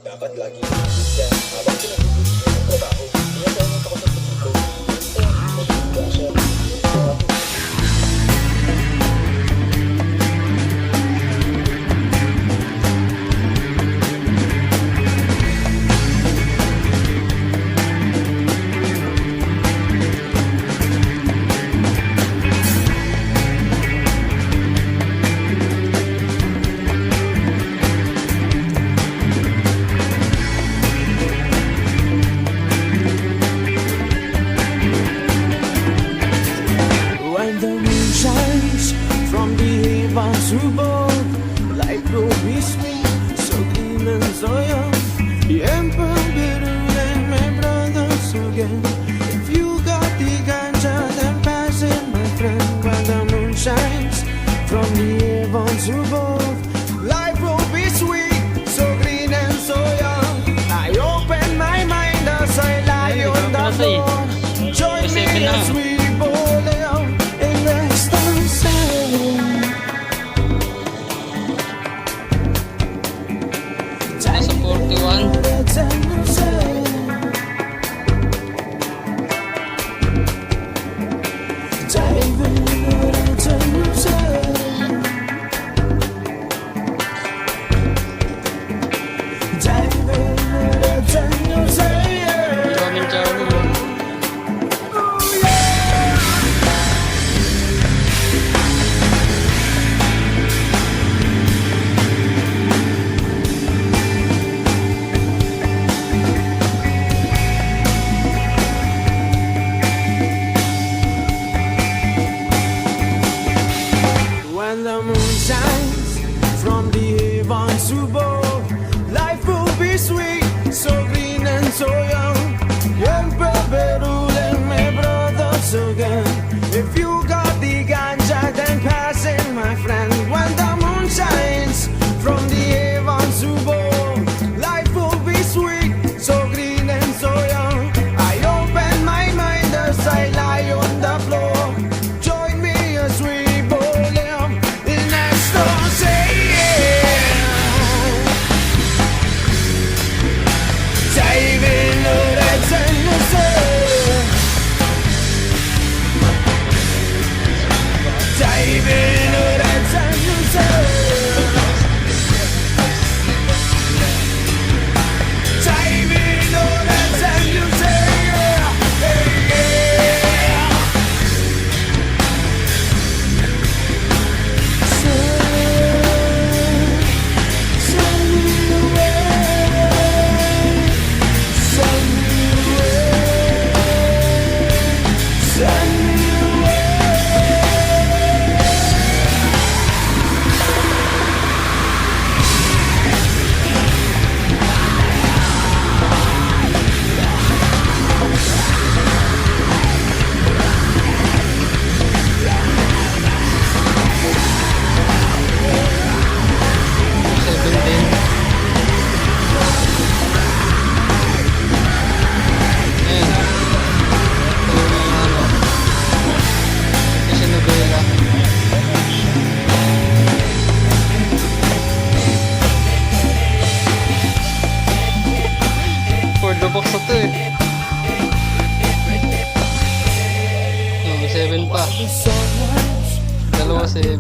Dapat lagi siya habang pinag-ibig ng trabaho. Kaya tayo nito ko sa pagkiko. Magiging siya. When the moon shines from the heavens above, life will be sweet, so clean and so young. The emperor better than my brothers again. If you got the ganja, then pass it, my friend. When the moon shines from the heavens above, life will be sweet, so green and so young. I open my mind as I lie on the floor. Join me as we bowl out in the sunset. Nasa 41. Daming tao. When the moon shines from the heavens above, life will be sweet, so green and so young. Emperor Perul and my brothers again. If you got the ganja, then pass it, my friend. When the moon shines from the heavens above, life will be sweet, so green and so young. I open my mind as I lie on the floor. Join me as we bowl out in ecstasy. Diving out at diving out at diving out Affordabox na to eh. 7 pa. Dalawa 7.